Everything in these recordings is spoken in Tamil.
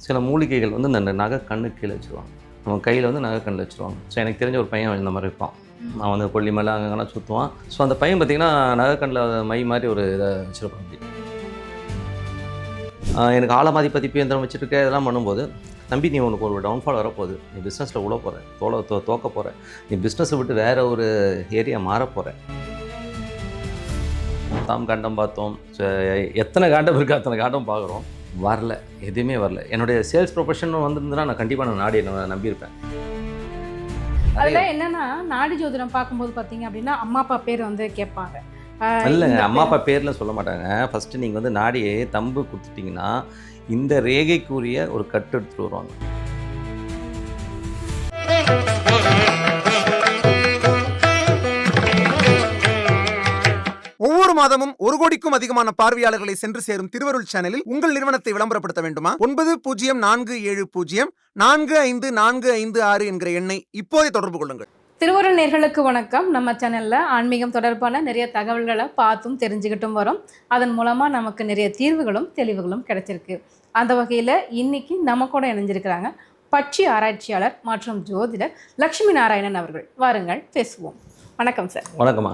சில மூலிகைகள் வந்து இந்த நகை கண்ணு கீழே வச்சுருவாங்க. நம்ம கையில் வந்து நகை கண்ணில் வச்சுருவாங்க. ஸோ எனக்கு தெரிஞ்ச ஒரு பையன் இந்த மாதிரி இருப்பான். நான் வந்து கொல்லி மேலே அங்கெல்லாம் சுற்றுவான். ஸோ அந்த பையன் பார்த்திங்கன்னா நகை கண்ணில் மை மாதிரி ஒரு இதை வச்சுருப்பான். அப்படி எனக்கு ஆழமாதி பதிப்பு எந்திரம் வச்சுருக்க இதெல்லாம் பண்ணும்போது, தம்பி நீ உனக்கு ஒரு டவுன்ஃபால் வரப்போகுது, நீ பிஸ்னஸில் உள்ள போகிற, தோக்க போகிற, நீ பிஸ்னஸை விட்டு வேறு ஒரு ஏரியா மாறப்போகிற. தாம் காண்டம் பார்த்தோம், எத்தனை காண்டம் இருக்குது அத்தனை காண்டம் பார்க்குறோம், வரல, எதுவுமே வரல. என்னுடைய சேல்ஸ் ப்ரொஃபஷன் வந்திருந்ததுன்னா நான் கண்டிப்பாக நான் நாடி நம்பியிருப்பேன். அதில் என்னென்னா நாடி ஜோதிடம் பார்க்கும்போது பார்த்தீங்க அப்படின்னா அம்மா அப்பா பேர் வந்து கேட்பாங்க. இல்லைங்க, அம்மா அப்பா பேரில் சொல்ல மாட்டாங்க. ஃபஸ்ட்டு நீங்கள் வந்து நாடியை தம்பு கொடுத்துட்டிங்கன்னா இந்த ரேகைக்குரிய ஒரு கட்டு எடுத்துகிட்டு வருவாங்க. ஒவ்வொரு மாதமும் 1 கோடிக்கும் அதிகமான பார்வையாளர்களை சென்று சேரும் திருவருள் சேனலில் உங்கள் நிறுவனத்தை விளம்பரப்படுத்த வேண்டுமா? 9047045456 என்கிற எண்ணை இப்போதே தொடர்பு கொள்ளுங்கள். திருவருள் நேயர்களுக்கு வணக்கம். நம்ம சேனலில் ஆன்மீகம் தொடர்பான நிறைய தகவல்களை பார்த்தும் தெரிஞ்சுக்கிட்டும் வரோம். அதன் மூலமாக நமக்கு நிறைய தீர்வுகளும் தெளிவுகளும் கிடைச்சிருக்கு. அந்த வகையில் இன்னைக்கு நம்ம கூட இணைஞ்சிருக்கிறாங்க பட்சி ஆராய்ச்சியாளர் மற்றும் ஜோதிடர் லட்சுமி நாராயணன் அவர்கள். வாருங்கள் பேசுவோம். வணக்கம் சார். வணக்கம்மா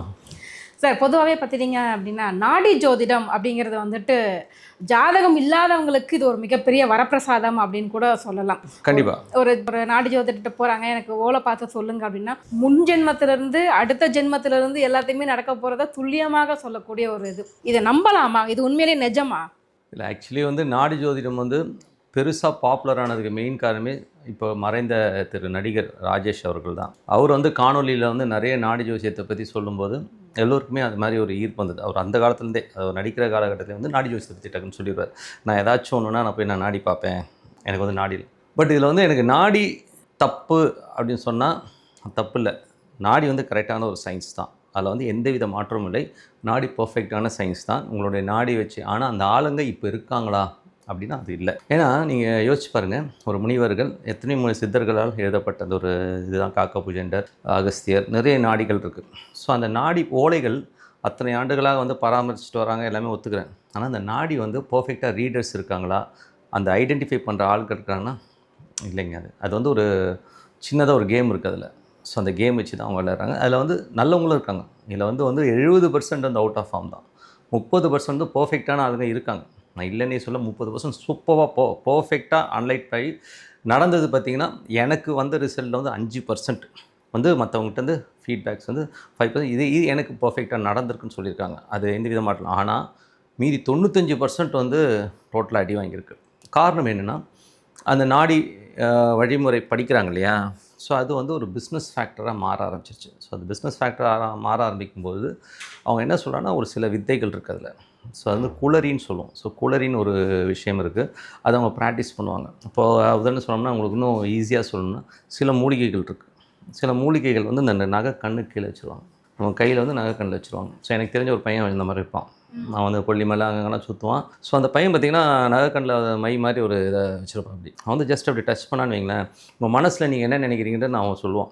சார். பொதுவாகவே பார்த்தீங்க அப்படின்னா நாடி ஜோதிடம் அப்படிங்கிறது வந்துட்டு ஜாதகம் இல்லாதவங்களுக்கு இது ஒரு மிகப்பெரிய வரப்பிரசாதம் அப்படின்னு கூட சொல்லலாம். கண்டிப்பாக ஒரு நாடி ஜோதிடத்தை போகிறாங்க, எனக்கு ஓலை பார்த்து சொல்லுங்க அப்படின்னா முன் ஜென்மத்திலிருந்து அடுத்த ஜென்மத்திலிருந்து எல்லாத்தையுமே நடக்க போகிறத துல்லியமாக சொல்லக்கூடிய ஒரு இதை நம்பலாமா? இது உண்மையிலேயே நிஜமா? இல்லை, ஆக்சுவலி வந்து நாடி ஜோதிடம் வந்து பெருசாக பாப்புலர் ஆனதுக்கு மெயின் காரணமே இப்போ மறைந்த நடிகர் ராஜேஷ் அவர்கள் தான். அவர் வந்து காணொலியில் வந்து நிறைய நாடி ஜோசியத்தை பற்றி சொல்லும்போது எல்லோருக்குமே அது மாதிரி ஒரு ஈர்ப்பு வந்தது. அவர் அந்த காலத்துலேருந்தே, அவர் நடிக்கிற காலகட்டத்தில் வந்து நாடி ஜோசியத்தை பற்றி டக்குன்னு சொல்லிடுவார். நான் ஏதாச்சும் ஒன்றுனா நான் போய் நாடி பார்ப்பேன், எனக்கு வந்து நாடி இல்லை. பட் இதில் வந்து எனக்கு நாடி தப்பு அப்படின்னு சொன்னால் தப்பு இல்லை. நாடி வந்து கரெக்டான ஒரு சயின்ஸ் தான். அதில் வந்து எந்தவித மாற்றமும் இல்லை. நாடி பர்ஃபெக்டான சயின்ஸ் தான் உங்களுடைய நாடி வச்சு. ஆனால் அந்த ஆளுங்க இப்போ இருக்காங்களா அப்படின்னா அது இல்லை. ஏன்னா நீங்கள் யோசிச்சு பாருங்கள், ஒரு முனிவர்கள் எத்தனை சித்தர்களால் எழுதப்பட்ட அந்த ஒரு இதுதான் காக்கபுஜண்டர், அகஸ்தியர், நிறைய நாடிகள் இருக்குது. ஸோ அந்த நாடி ஓலைகள் அத்தனை ஆண்டுகளாக வந்து பராமரிச்சுட்டு வராங்க, எல்லாமே ஒத்துக்கிறேன். ஆனால் அந்த நாடி வந்து பர்ஃபெக்டாக ரீடர்ஸ் இருக்காங்களா, அந்த ஐடென்டிஃபை பண்ணுற ஆட்கள் இருக்காங்கன்னா இல்லைங்க. அது வந்து ஒரு சின்னதாக ஒரு கேம் இருக்குது அதில். ஸோ அந்த கேம் வச்சு தான் அவங்க விளையாடுறாங்க. அதில் வந்து நல்லவங்களும் இருக்காங்க. இதில் வந்து 70% வந்து அவுட் ஆஃப் ஃபார்ம் தான். 30% வந்து பர்ஃபெக்டான ஆளுங்க இருக்காங்க. நான் இல்லைன்னே சொல்ல, 30% சூப்பராக பர்ஃபெக்டாக அன்லைட் ஆகி நடந்தது. பார்த்திங்கன்னா எனக்கு வந்த ரிசல்ட்டில் வந்து 5% வந்து மற்றவங்ககிட்ட வந்து ஃபீட்பேக்ஸ் வந்து 5% இது எனக்கு பர்ஃபெக்டாக நடந்திருக்குன்னு சொல்லியிருக்காங்க. அது எந்த விதமாக. ஆனால் மீதி 95% வந்து டோட்டலாக அடி வாங்கியிருக்கு. காரணம் என்னென்னா, அந்த நாடி வழிமுறை படிக்கிறாங்க இல்லையா, ஸோ அது வந்து ஒரு பிஸ்னஸ் ஃபேக்டராக மாற ஆரம்பிச்சிருச்சு. ஸோ அது பிஸ்னஸ் ஃபேக்டராக மாற ஆரம்பிக்கும்போது அவங்க என்ன சொல்கிறாங்கன்னா, ஒரு சில வித்தைகள் இருக்குது அதில். ஸோ அது வந்து குளரின்னு சொல்லுவோம். ஸோ குளரின்னு ஒரு விஷயம் இருக்குது. அதை அவங்க ப்ராக்டிஸ் பண்ணுவாங்க. இப்போது உதாரணம் சொன்னோம்னா உங்களுக்கு இன்னும் ஈஸியாக சொல்லணும்னா, சில மூலிகைகள் இருக்குது. சில மூலிகைகள் வந்து இந்த நகை கண்ணு கீழே வச்சுருவாங்க. நம்ம கையில் வந்து நகை கண்ணில் வச்சுருவாங்க. ஸோ எனக்கு தெரிஞ்ச ஒரு பையன் இந்த மாதிரி இருப்பான். நான் வந்து கொல்லி மேலே அங்கெல்லாம் சுற்றுவான். ஸோ அந்த பையன் பார்த்திங்கன்னா நகை கண்ணில் மை மாதிரி ஒரு இதை வச்சுருப்பான். அப்படி அவன் வந்து ஜஸ்ட் அப்படி டச் பண்ணான்னு வைங்களேன், உங்கள் மனசில் நீங்கள் என்ன நினைக்கிறீங்கன்னு அவன் சொல்லுவான்.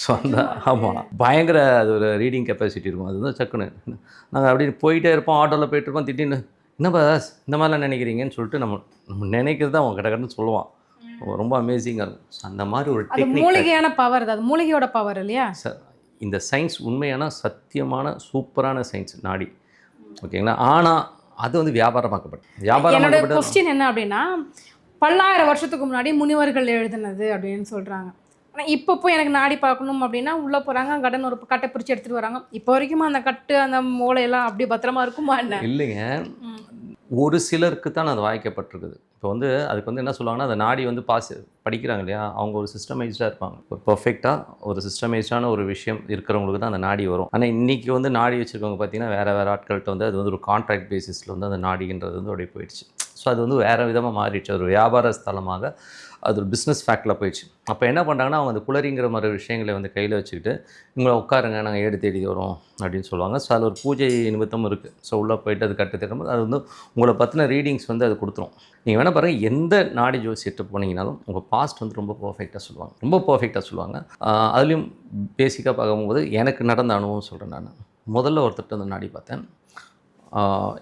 ஸோ அந்த ஆமாம், பயங்கர அது ஒரு ரீடிங் கெப்பாசிட்டி இருக்கும். அது வந்து சக்குன்னு நாங்கள் அப்படி போயிட்டே இருப்போம், ஆட்டோவில் போயிட்டுருப்போம். திடீர்னு என்னப்பா இந்த மாதிரிலாம் நினைக்கிறீங்கன்னு சொல்லிட்டு நம்ம நினைக்கிறது அவன் கடன்னு சொல்லுவான். ரொம்ப அமேசிங்காக இருக்கும். ஸோ அந்த மாதிரி ஒரு டெக்னிக், மூலிகையான பவர், அது மூலிகையோட பவர் இல்லையா சார். இந்த சயின்ஸ் உண்மையான சத்தியமான சூப்பரான சயின்ஸ் நாடி, ஓகேங்களா. ஆனால் அது வந்து வியாபாரமாக்கப்பட்ட என்னோட கொஸ்டின் என்ன அப்படின்னா, பல்லாயிரம் வருஷத்துக்கு முன்னாடி முனிவர்கள் எழுதுனது அப்படின்னு சொல்கிறாங்க. ஆனால் இப்போ போய் எனக்கு நாடி பார்க்கணும் அப்படின்னா உள்ளே போகிறாங்க, கடன் ஒரு கட்டை பிடிச்சி எடுத்துகிட்டு வராங்க. இப்போ வரைக்கும் அந்த கட்டு அந்த மூளையெல்லாம் அப்படி பத்திரமா இருக்குமா என்ன? இல்லைங்க, ஒரு சிலருக்கு தான் அது வாய்க்கப்பட்டிருக்குது. இப்போ வந்து அதுக்கு வந்து என்ன சொல்லுவாங்கன்னா, அந்த நாடி வந்து படிக்கிறாங்க இல்லையா, அவங்க ஒரு சிஸ்டமைஸ்டாக இருப்பாங்க. ஒரு பர்ஃபெக்டாக ஒரு சிஸ்டமைஸ்டான ஒரு விஷயம் இருக்கிறவங்களுக்கு தான் அந்த நாடி வரும். ஆனால் இன்றைக்கி வந்து நாடி வச்சுருக்கவங்க பார்த்திங்கன்னா வேறு ஆட்கள்கிட்ட வந்து அது வந்து ஒரு கான்ட்ராக்ட் பேசிஸில் வந்து அந்த நாடின்றது வந்து அப்படியே போயிடுச்சு. ஸோ அது வந்து வேறு விதமாக மாறிடுச்சு. ஒரு வியாபார ஸ்தலமாக அது ஒரு பிஸ்னஸ் ஃபேக்டில் போயிடுச்சு. அப்போ என்ன பண்ணுறாங்கன்னா, அவங்க அந்த குளரிங்கிற மாதிரி விஷயங்களை வந்து கையில் வச்சுக்கிட்டு இவங்களை உட்காருங்க, நாங்கள் ஏடு தேடி வரோம் அப்படின்னு சொல்லுவாங்க. ஸோ அது ஒரு பூஜை நிமித்தமும் இருக்குது. ஸோ உள்ளே போயிட்டு அது கட்டு தரும்போது அது வந்து உங்களை பற்றின ரீடிங்ஸ் வந்து அது கொடுத்துரும். நீங்கள் வேணால் பாருங்கள், எந்த நாடி ஜோசியத்தை போனீங்கனாலும் உங்கள் பாஸ்ட் வந்து ரொம்ப பர்ஃபெக்டாக சொல்லுவாங்க. அதுலேயும் பேசிக்காக பார்க்கும்போது எனக்கு நடந்த அனுபவம் சொல்கிறேன். நான் முதல்ல ஒருத்தர் வந்து நாடி பார்த்தேன்.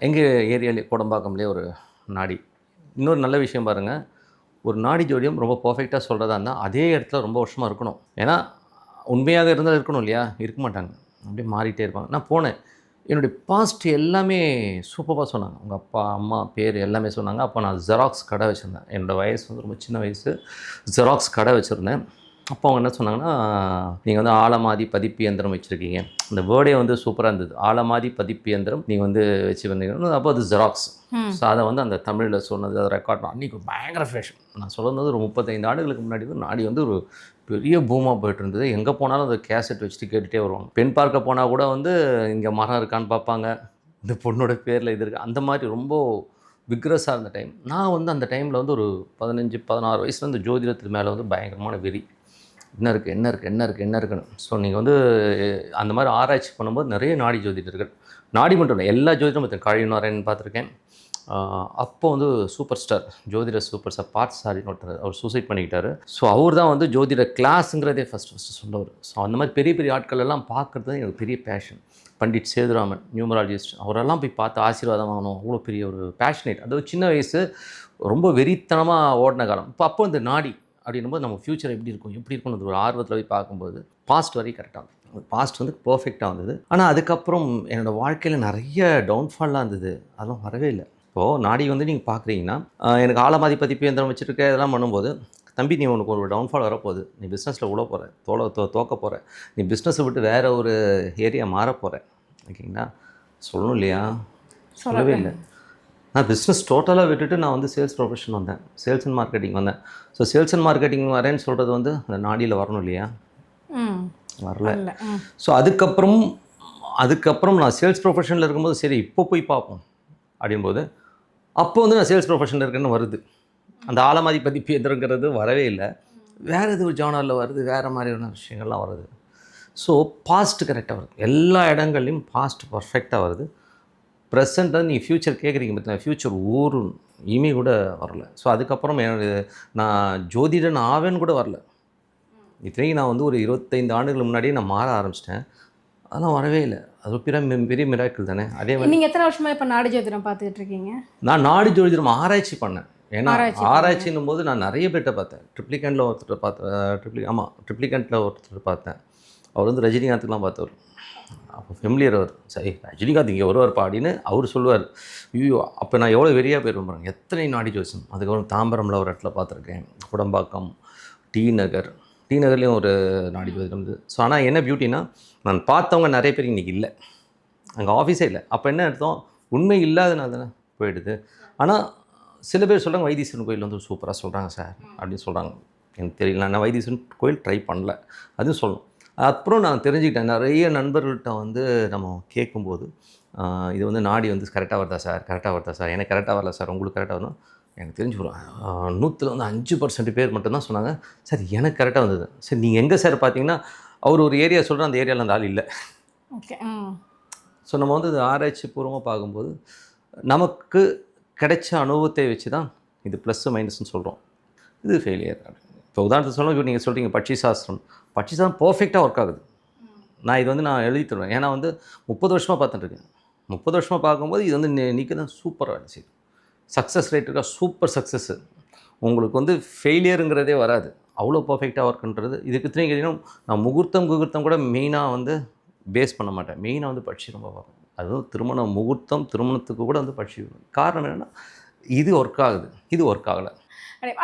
எங்கள் ஏரியாலே கோடம்பாக்கம்லேயே ஒரு நாடி. இன்னொரு நல்ல விஷயம் பாருங்கள், ஒரு நாடி ஜோதிடம் ரொம்ப பர்ஃபெக்டாக சொல்கிறதா இருந்தால் அதே இடத்துல ரொம்ப வருஷமாக இருக்கணும். ஏன்னா உண்மையாக இருந்தால் இருக்கணும் இல்லையா? இருக்க மாட்டாங்க, அப்படியே மாறிட்டே இருப்பாங்க. நான் போனேன், என்னுடைய பாஸ்ட் எல்லாமே சூப்பராக சொன்னாங்க. உங்கள் அப்பா அம்மா பேர் எல்லாமே சொன்னாங்க. அப்போ நான் ஜெராக்ஸ் கடை வச்சுருந்தேன். என்னோடய வயசு வந்து ரொம்ப சின்ன வயசு. ஜெராக்ஸ் கடை வச்சுருந்தேன். அப்போ அவங்க என்ன சொன்னாங்கன்னா, நீங்கள் வந்து ஆலமாதி பதிப்பு இயந்திரம் வச்சுருக்கீங்க. அந்த வேர்டே வந்து சூப்பராக இருந்தது. ஆலமாதி பதிப்பு இயந்திரம் நீங்கள் வந்து வச்சு வந்தீங்கன்னா, அப்போ அது ஜெராக்ஸ். ஸோ அதை வந்து அந்த தமிழில் சொன்னது, அதை ரெக்கார்ட் அன்றைக்கி பயங்கர ஃபேஷன். நான் சொல்லுறது ஒரு 35 ஆண்டுகளுக்கு முன்னாடி வந்து நாடி வந்து ஒரு பெரிய பூமாக போய்ட்டு இருந்தது. எங்கே போனாலும் அந்த கேசட் வச்சுட்டு கேட்டுகிட்டே வருவாங்க. பெண் பார்க்க போனால் கூட வந்து இங்கே மரம் இருக்கான்னு பார்ப்பாங்க, இந்த பொண்ணோட பேரில் இது இருக்குது, அந்த மாதிரி ரொம்ப விக்ரஸாக இருந்த டைம். நான் வந்து அந்த டைமில் வந்து ஒரு 15-16 வயசுல இந்த ஜோதிடத்துக்கு மேலே வந்து பயங்கரமான வெறி. என்ன இருக்குன்னு. ஸோ நீங்கள் வந்து அந்த மாதிரி ஆராய்ச்சி பண்ணும்போது நிறைய நாடி ஜோதிடர்கள், நாடி மட்டும் இல்லை எல்லா ஜோதிடரும் பார்த்தேன். காழிநாராயணன் பார்த்துருக்கேன். அப்போ வந்து சூப்பர் ஸ்டார், ஜோதிட சூப்பர் ஸ்டார் பார்த்தசாரின்னு ஒருத்தர், அவர் சூசைட் பண்ணிக்கிட்டார். ஸோ அவர் தான் வந்து ஜோதிட கிளாஸுங்கிறதே ஃபஸ்ட்டு சொன்னவர். ஸோ அந்த மாதிரி பெரிய பெரிய ஆட்கள் எல்லாம் பார்க்குறது எனக்கு பெரிய பேஷன். பண்டிட் சேதுராமன் நியூமராலஜிஸ்ட், அவரெல்லாம் போய் பார்த்து ஆசீர்வாதம் வாங்கணும், அவ்வளோ பெரிய ஒரு பேஷனேட். அது சின்ன வயசு ரொம்ப வெறித்தனமாக ஓடின காலம். அப்போ இந்த நாடி அப்படின்னும்போது நம்ம ஃப்யூச்சர் எப்படி இருக்கும்னு ஒரு ஆர்வத்தில் போய் பார்க்கும்போது பாஸ்ட் வரைக்கும் கரெக்டாக இருந்தது. பாஸ்ட் வந்து பர்ஃபெக்டாக வந்தது. ஆனால் அதுக்கப்புறம் என்னோடய வாழ்க்கையில் நிறைய டவுன்ஃபால்லாம் இருந்தது, அதெல்லாம் வரவே இல்லை. இப்போது நாடி வந்து நீங்கள் பார்க்குறீங்கன்னா, எனக்கு ஆலமாதி பதிப்பு இயந்திரம் வச்சுருக்க இதெல்லாம் பண்ணும்போது, தம்பி நீ உனக்கு ஒரு டவுன்ஃபால் வரப்போகுது, நீ பிஸ்னஸில் உள்ள போகிற, தோக்க போகிற, நீ பிஸ்னஸை விட்டு வேறு ஒரு ஏரியா மாற போகிற, ஓகேங்களா? சொல்லணும் இல்லையா? சொல்லவே இல்லை. நான் பிஸ்னஸ் டோட்டலாக விட்டுட்டு நான் வந்து சேல்ஸ் ப்ரொஃபஷன் வந்தேன், சேல்ஸ் அண்ட் மார்க்கெட்டிங் வந்தேன். ஸோ சேல்ஸ் அண்ட் மார்க்கெட்டிங் வரேன்னு சொல்கிறது வந்து அந்த நாடியில் வரணும் இல்லையா? வரல. ஸோ அதுக்கப்புறம் நான் சேல்ஸ் ப்ரொஃபஷனில் இருக்கும்போது சரி இப்போ போய் பார்ப்போம் அப்படின்போது, அப்போ வந்து நான் சேல்ஸ் ப்ரொஃபஷனில் இருக்கேன்னு வருது. அந்த ஆலமாதி பதிப்பு எதிர்ங்கிறது வரவே இல்லை. வேறு எது ஒரு ஜானரில் வருது, வேறு மாதிரியான விஷயங்கள்லாம் வருது. ஸோ பாஸ்ட்டு கரெக்டாக வருது, எல்லா இடங்கள்லையும் பாஸ்ட் பர்ஃபெக்டாக வருது. ப்ரெசண்ட்டாக நீங்கள் ஃப்யூச்சர் கேட்குறீங்க பார்த்தீங்கன்னா, ஃப்யூச்சர் ஒரு இமி கூட வரல. ஸோ அதுக்கப்புறம் நான் ஜோதிடன் ஆவேன்னு கூட வரல. இத்தனைக்கு நான் வந்து ஒரு 25 ஆண்டுகள் முன்னாடியே நான் மாற ஆரம்பிச்சிட்டேன், அதெல்லாம் வரவே இல்லை. அது பெரிய மிராக்கிள் தானே. அதே மாதிரி நீங்கள் எத்தனை வருஷமாக இப்போ நாடி ஜோதிடம் பார்த்துக்கிட்டு இருக்கீங்க? நான் நாடி ஜோதிடம் ஆராய்ச்சி பண்ணேன். ஏன்னா ஆராய்ச்சின்னும் போது நான் நிறைய பேர்கிட்ட பார்த்தேன். ட்ரிப்ளிகண்டில் ஒருத்தர் பார்த்தேன். அவர் வந்து ரஜினிகாந்துக்கெலாம் பார்த்தவர். அப்போ ஃபெமிலியர் அவர். சரி ரஜினிகாந்த் இங்கே வருவார்ப்பா அப்படின்னு அவர் சொல்லுவார். ஐயோ அப்போ நான் எவ்வளோ வெறியாக போயிருவேன் பாருங்க, எத்தனை நாடி ஜோசியம். அதுக்கப்புறம் தாம்பரமில் ஒரு இடத்துல பார்த்துருக்கேன், குடம்பாக்கம், டி நகர்லேயும் ஒரு நாடி ஜோதிடம் இருந்தது. ஸோ ஆனால் என்ன பியூட்டினா, நான் பார்த்தவங்க நிறைய பேர் இன்றைக்கி இல்லை, அங்கே ஆஃபீஸே இல்லை. அப்போ என்ன அர்த்தம், உண்மை இல்லாதனால தானே போயிடுது. ஆனால் சில பேர் சொல்கிறாங்க வைத்தீஸ்வரன் கோயில் வந்து சூப்பராக சொல்கிறாங்க சார் அப்படின்னு சொல்கிறாங்க. எனக்கு தெரியல, நான் வைத்தீஸ்வரன் கோயில் ட்ரை பண்ணல, அதுவும் சொல்லணும். அப்புறம் நான் தெரிஞ்சுக்கிட்டேன், நிறைய நண்பர்கள்ட்ட வந்து நம்ம கேட்கும்போது, இது வந்து நாடி வந்து கரெக்டாக வருதா சார், எனக்கு கரெக்டாக வரல சார், உங்களுக்கு கரெக்டாக வரணும். எனக்கு தெரிஞ்சு வரும் 100ல் வந்து 5% பேர் மட்டும்தான் சொன்னாங்க சார் எனக்கு கரெக்டாக வந்தது. சரி நீங்கள் எங்கே சார் பார்த்தீங்கன்னா, அவர் ஒரு ஏரியா சொல்கிறேன், அந்த ஏரியாவில் அந்த ஆள் இல்லை. ஓகே. ஸோ நம்ம வந்து ஆராய்ச்சி பூர்வமாக பார்க்கும்போது நமக்கு கிடைச்ச அனுபவத்தை வச்சு தான் இது ப்ளஸ் மைனஸ்ன்னு சொல்கிறோம், இது ஃபெயிலியர். இப்போ உதாரணத்துக்கு சொல்லணும், இப்போ நீங்கள் சொல்கிறீங்க பட்சி சாஸ்திரம் பர்ஃபெக்டாக ஒர்க் ஆகுது. நான் இது வந்து நான் எழுதி தருவேன். ஏன்னா வந்து 30 வருஷமாக பார்த்துட்டுருக்கேன். 30 வருஷமாக பார்க்கும்போது இது வந்து நீக்கு தான் சூப்பராக இருந்துச்சு. சக்ஸஸ் ரேட் இருக்கா, சூப்பர் சக்ஸஸ்ஸு. உங்களுக்கு வந்து ஃபெயிலியருங்கிறதே வராது, அவ்வளோ பர்ஃபெக்டாக ஒர்க்குன்றது. இதுக்கு இத்தனை கேட்டீங்கன்னா, நான் முகூர்த்தம் கூட மெயினாக வந்து பேஸ் பண்ண மாட்டேன். மெயினாக வந்து பட்சி ரொம்ப பார்ப்பேன். அதுவும் திருமணத்துக்கு கூட வந்து பட்சி. காரணம் என்னென்னா, இது ஒர்க் ஆகுது, இது ஒர்க் ஆகலை.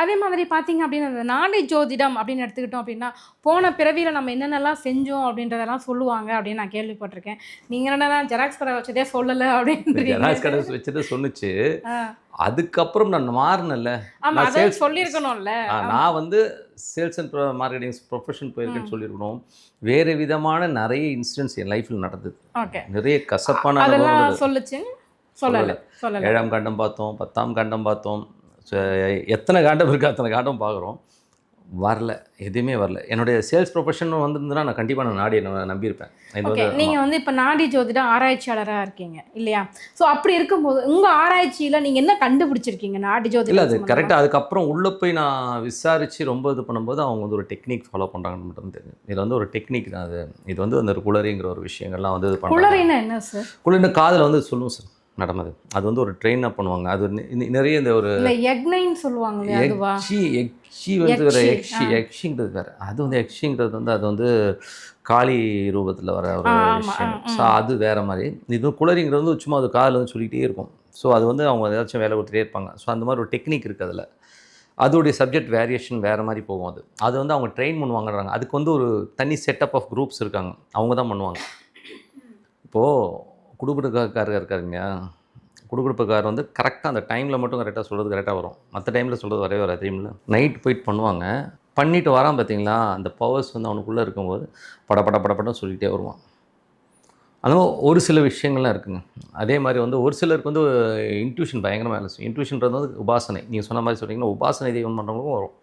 அதே மாதிரி பார்த்தீங்க அப்படின்னா, அந்த நாடி ஜோதிடம் அப்படின்னு எடுத்துக்கிட்டோம் அப்படின்னா, போன பிறவியில் நம்ம என்னென்னலாம் செஞ்சோம் அப்படின்றதெல்லாம் சொல்லுவாங்க அப்படின்னு நான் கேள்விப்பட்டிருக்கேன். நீங்கள் என்னென்னா ஜெராக்ஸ் கடை வச்சதே சொல்லலை அப்படின்றீங்க. ஜெராக்ஸ் கடை வச்சதே சொன்னிச்சு. அதுக்கப்புறம் நான் மாறினல, சொல்லியிருக்கணும்ல. நான் வந்து சேல்ஸ் அண்ட் மார்க்கெட்டிங் ப்ரொஃபஷன் போயிருக்கேன்னு சொல்லியிருக்கணும். வேறு விதமான நிறைய இன்சிடென்ட்ஸ் என் லைஃப்பில் நடந்தது. நிறைய கசப்பான அதெல்லாம் சொல்லுச்சு. சொல்லலை. 7ஆம் காண்டம் பார்த்தோம், 10ஆம் காண்டம் பார்த்தோம். எத்தனை காண்டம் இருக்குது அத்தனை காண்டம் பார்க்குறோம், வரல, எதுவுமே வரல. என்னுடைய சேல்ஸ் ப்ரொஃபஷன் வந்துருந்துன்னா நான் கண்டிப்பாக நான் நாடி நம்பியிருப்பேன். நீங்கள் வந்து இப்போ நாடி ஜோதிட ஆராய்ச்சியாளராக இருக்கீங்க இல்லையா? ஸோ அப்படி இருக்கும்போது உங்கள் ஆராய்ச்சியில் நீங்கள் என்ன கண்டுபிடிச்சிருக்கீங்க நாடி ஜோதிடம்? இல்லை அது கரெக்டாக. அதுக்கப்புறம் உள்ளே போய் நான் விசாரித்து ரொம்ப இது பண்ணும்போது அவங்க வந்து ஒரு டெக்னிக் ஃபாலோ பண்ணுறாங்கன்னு மட்டும் தெரியும். இது வந்து ஒரு டெக்னிக் தான். இது வந்து அந்த குளரிங்கிற ஒரு விஷயங்கள்லாம் வந்து இது பண்ணுறாங்க. குளரின்னா என்ன சார்? குளரின்னு காதில் வந்து சொல்லுவோம் சார், நடந்தது. அது வந்து ஒரு ட்ரெயின் அப் பண்ணுவாங்க. அது நிறைய இந்த ஒரு இல்லை யக்னைன்னு சொல்லுவாங்க இல்லையா அதுவா? எக்ஷி வந்து வேறு யக்ஷி, எக்ஷிங்கிறது வேறு. அது வந்து எக்ஷிங்கிறது வந்து அது வந்து காளி ரூபத்தில் வர ஒரு ஆமாம். விஷயம். ஸோ அது வேறு மாதிரி. இது குளரிங்கிறது வந்து சும்மா அது காதில் வந்து சொல்லிகிட்டே இருக்கும். ஸோ அது வந்து அவங்க ஏதாச்சும் வேலை கொடுத்துட்டே இருப்பாங்க. ஸோ அந்த மாதிரி ஒரு டெக்னிக் இருக்குது அதில். அதோடைய சப்ஜெக்ட் வேரியேஷன் வேறு மாதிரி போகும். அது வந்து அவங்க ட்ரெயின் பண்ணுவாங்கன்றாங்க. அதுக்கு வந்து ஒரு தனி செட்டப் ஆஃப் குரூப்ஸ் இருக்காங்க. அவங்க தான் பண்ணுவாங்க. இப்போது குடுகுடுக்காரர் இருக்காருங்க, குடுகுடுப்புக்காரர் வந்து கரெக்டாக அந்த டைமில் மட்டும் கரெக்டாக சொல்கிறது கரெக்டாக வரும். மற்ற டைமில் சொல்கிறது வரவே வராது. டைமில் நைட் போயிட்டு பண்ணுவாங்க. பண்ணிவிட்டு வரான் பார்த்தீங்களா, அந்த பவர்ஸ் வந்து அவனுக்குள்ளே இருக்கும்போது படப்படன்னு சொல்லிகிட்டே வருவான். அதுவும் ஒரு சில விஷயங்கள்லாம் இருக்குங்க. அதே மாதிரி வந்து ஒரு சிலருக்கு வந்து இன்ட்யூஷன் பயங்கரமாக வேலை செய்யும். இன்ட்யூஷன்றது வந்து உபாசனை. நீங்கள் சொன்ன மாதிரி சொன்னீங்கன்னா உபாசனை தெய்வம் பண்ணுறவங்களுக்கும் வரும்.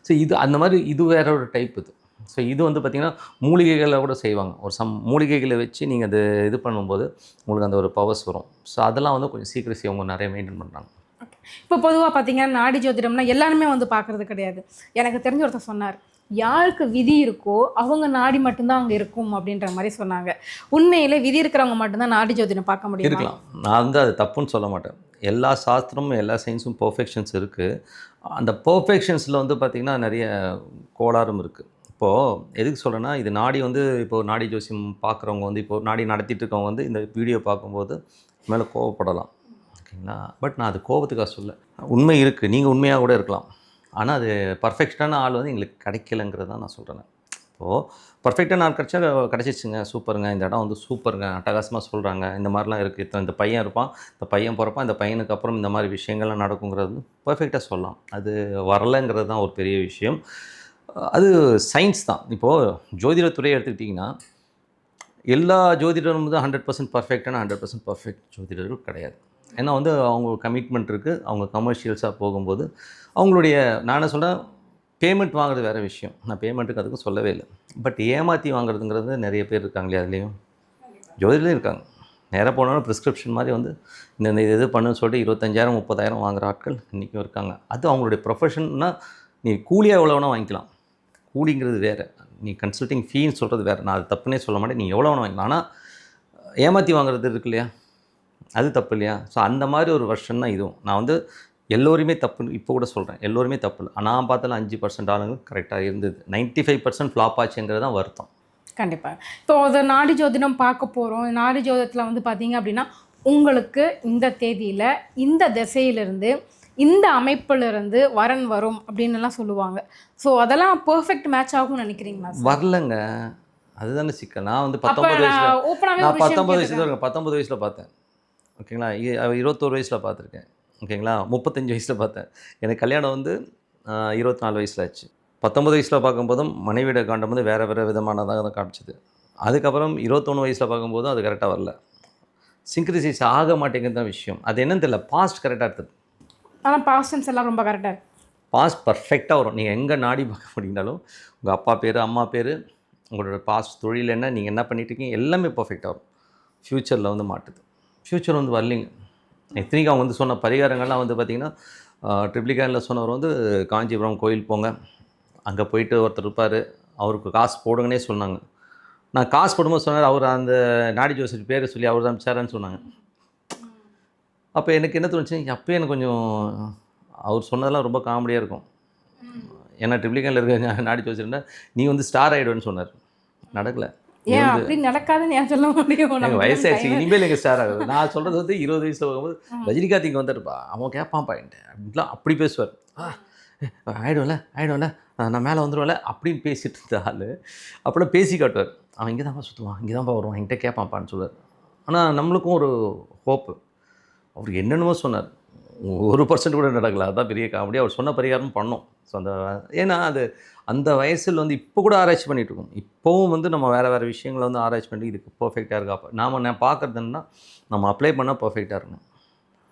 ஸோ இது அந்த மாதிரி இது வேற ஒரு டைப் இது. ஸோ இது வந்து பார்த்திங்கன்னா மூலிகைகளை கூட செய்வாங்க. ஒரு மூலிகைகளை வச்சு நீங்கள் அது இது பண்ணும்போது உங்களுக்கு அந்த ஒரு பவர்ஸ் வரும். ஸோ அதெல்லாம் வந்து கொஞ்சம் சீக்ரெசி அவங்க நிறைய மெயின்டைன் பண்ணுறாங்க. இப்போ பொதுவாக பார்த்தீங்கன்னா நாடி ஜோதிடம்னா எல்லாருமே வந்து பார்க்குறது கிடையாது. எனக்கு தெரிஞ்ச ஒருத்தர் சொன்னார், யாருக்கு விதி இருக்கோ அவங்க நாடி மட்டும்தான் அங்கே இருக்கும் அப்படின்ற மாதிரி சொன்னாங்க. உண்மையிலே விதி இருக்கிறவங்க மட்டும்தான் நாடி ஜோதிடம் பார்க்க முடியும். இருக்கலாம். நான் வந்து அது தப்புன்னு சொல்ல மாட்டேன். எல்லா சாஸ்திரமும் எல்லா சயின்ஸும் பெர்ஃபெக்ஷன்ஸ் இருக்குது. அந்த பெர்ஃபெக்ஷன்ஸில் வந்து பார்த்திங்கன்னா நிறைய கோளாறும் இருக்குது. இப்போது எதுக்கு சொல்கிறேன்னா, இது நாடி வந்து இப்போது நாடி ஜோசியம் பார்க்குறவங்க வந்து இப்போது நாடி நடத்திட்டு இருக்கவங்க வந்து இந்த வீடியோ பார்க்கும்போது மேலே கோவப்படலாம். ஓகேங்களா? பட் நான் அது கோபத்துக்காக சொல்ல. உண்மை இருக்குது. நீங்கள் உண்மையாக கூட இருக்கலாம். ஆனால் அது பர்ஃபெக்டான ஆள் வந்து எங்களுக்கு கிடைக்கலங்கிறது தான் நான் சொல்கிறேன். இப்போது பர்ஃபெக்டான ஆள் கிடச்சிச்சுங்க, சூப்பருங்க, இந்த இடம் வந்து சூப்பருங்க, அட்டகாசமாக சொல்கிறாங்க, இந்த மாதிரிலாம் இருக்குது, இந்த பையன் இருப்பான், இந்த பையன் பிறப்பான், இந்த பையனுக்கு அப்புறம் இந்த மாதிரி விஷயங்கள்லாம் நடக்குங்கிறது வந்து பர்ஃபெக்டாக சொல்லலாம். அது வரலைங்கிறது தான் ஒரு பெரிய விஷயம். அது சயின்ஸ் தான். இப்போது ஜோதிடத்துறையை எடுத்துக்கிட்டிங்கன்னா எல்லா ஜோதிடரும் வந்து 100% பர்ஃபெக்டான 100% பர்ஃபெக்ட் ஜோதிடர்கள் கிடையாது. ஏன்னா வந்து அவங்க கமிட்மெண்ட் இருக்குது. அவங்க கமர்ஷியல்ஸாக போகும்போது அவங்களுடைய நான் என்ன சொல்கிறேன், பேமெண்ட் வாங்குறது வேறு விஷயம். நான் பேமெண்ட்டுக்கு அதுக்கும் சொல்லவே இல்லை. பட் ஏமாற்றி வாங்குறதுங்கிறது நிறைய பேர் இருக்காங்க இல்லையா? அதுலேயும் ஜோதிடர்லேயும் இருக்காங்க. நேராக போனாலும் ப்ரிஸ்கிரிப்ஷன் மாதிரி வந்து இந்த இது பண்ணுன்னு சொல்லிட்டு 25,000 30,000 வாங்குகிற ஆட்கள் இன்றைக்கும் இருக்காங்க. அது அவங்களுடைய ப்ரொஃபஷன்னா. நீ கூலியாக எவ்வளோ வேணால் வாங்கிக்கலாம். கூலிங்கிறது வேறு, நீ கன்சல்ட்டிங் ஃபீன்னு சொல்கிறது வேறு. நான் அது தப்புன்னே சொல்ல மாட்டேன். நீ எவ்வளோ வேணால் வாங்கிக்கலாம். ஆனால் ஏமாற்றி வாங்குறது இருக்கு இல்லையா, அது தப்பு இல்லையா? ஸோ அந்த மாதிரி ஒரு வெர்ஷன் தான் இதுவும். நான் வந்து எல்லோருமே தப்புன்னு இப்போ கூட சொல்கிறேன். எல்லோருமே தப்பு இல்லை. நான் பார்த்தாலும் 5% ஆளுங்க கரெக்டாக இருந்தது. 95% ஃப்ளாப் ஆச்சுங்கிறது தான் வருத்தம். கண்டிப்பாக. இப்போ அது நாடி ஜோதிடம் பார்க்க போகிறோம். நாடி ஜோதிடத்தில் வந்து பார்த்தீங்க அப்படின்னா உங்களுக்கு இந்த தேதியில் இந்த திசையிலிருந்து இந்த அமைப்பிலிருந்து வரன் வரும் அப்படின்னு எல்லாம் சொல்லுவாங்க. ஸோ அதெல்லாம் பர்ஃபெக்ட் மேட்ச் ஆகும்னு நினைக்கிறீங்களா? வரலங்க, அதுதானே சிக்கல். நான் வந்து 19 வயசில் பார்த்தேன். ஓகேங்களா? 21 வயசில் பார்த்துருக்கேன். ஓகேங்களா? 35 வயசில் பார்த்தேன். எனக்கு கல்யாணம் வந்து 24 வயசில் ஆச்சு. 19 வயசில் பார்க்கும்போதும் மனைவியோட காண்டம் வந்து வேறு விதமானதாக தான் காமிச்சிது. அதுக்கப்புறம் 21 வயசில் பார்க்கும்போதும் அது கரெக்டாக வரல. சிங்க்ரிசைஸ் ஆக மாட்டேங்குது தான் விஷயம். அது என்னன்னு தெரியல. பாஸ்ட் கரெக்டாக இருக்குது. ஆனால் பாஸ்டன்ஸ் எல்லாம் ரொம்ப கரெக்டாக இருக்குது. பாஸ்ட் பர்ஃபெக்டாக வரும். நீங்கள் எங்கே நாடி பார்க்க முடியினாலும் உங்கள் அப்பா பேர், அம்மா பேர், உங்களோட பாஸ்ட் தொழில் என்ன, நீங்கள் என்ன பண்ணிகிட்ருக்கீங்க, எல்லாமே பர்ஃபெக்டாக வரும். ஃப்யூச்சரில் வந்து மாட்டுது. ஃப்யூச்சர் வந்து வரலிங்க. இத்தனைக்கும் அவங்க வந்து சொன்ன பரிகாரங்கள்லாம் வந்து பார்த்திங்கன்னா ட்ரிப்ளிகேனில் சொன்னவர் வந்து காஞ்சிபுரம் கோயில் போங்க, அங்கே போயிட்டு ஒருத்தர் இருப்பார், அவருக்கு காசு போடுங்கன்னே சொன்னாங்க. நான் காசு போடும்போது சொன்னார், அவர் அந்த நாடி ஜோசியர் பேரை சொல்லி அவர் தான் அனுப்பிச்சாருன்னு சொன்னாங்க. அப்போ எனக்கு என்ன தோணுச்சு, அப்போ எனக்கு கொஞ்சம் அவர் சொன்னதெல்லாம் ரொம்ப காமெடியாக இருக்கும். ஏன்னா ட்ரிப்ளிகேனில் இருக்க நாடி ஜோசியர்னா நீ வந்து ஸ்டார் ஆகிடுவேன்னு சொன்னார். நடக்கலை. ஏன் அப்படி நடக்காதுன்னு ஏன் சொல்ல முடியும்? எனக்கு வயசாகிடுச்சு, இனிமேல் எங்கள் ஸ்டார் ஆகுது. நான் சொல்கிறது வந்து 20 வயசில் போகும்போது ரஜினிகாந்த் இங்கே வந்துருப்பா, அவன் கேட்பான்ப்பா என்கிட்ட அப்படின்லாம் அப்படி பேசுவார். ஆயிடும்ல நான் மேலே வந்துடுவேன்ல அப்படின்னு பேசிகிட்டு இருந்த ஆள் அப்படிலாம் பேசி காட்டுவார். அவன் இங்கே தான்ப்பா சுற்றுவான், இங்கே தான்ப்பா வருவான், என்கிட்ட கேட்பான்ப்பான்னு சொல்லுவார். ஆனால் நம்மளுக்கும் ஒரு ஹோப்பு. அவர் என்னென்னமோ சொன்னார், 1% கூட நடக்கலை. அதுதான் பெரிய காமெடி. அவர் சொன்ன பரிகாரம் பண்ணோம். ஸோ ஏன்னா அது அந்த வயசில் வந்து இப்போ கூட ஆராய்ச்சி பண்ணிகிட்ருக்கோம். இப்போவும் வந்து நம்ம வேறு விஷயங்களை வந்து ஆராய்ச்சி பண்ணி இதுக்கு பர்ஃபெக்டாக இருக்கா. நான் பார்க்குறது என்னன்னா, நம்ம அப்ளை பண்ணால் பர்ஃபெக்டாக இருக்கணும்.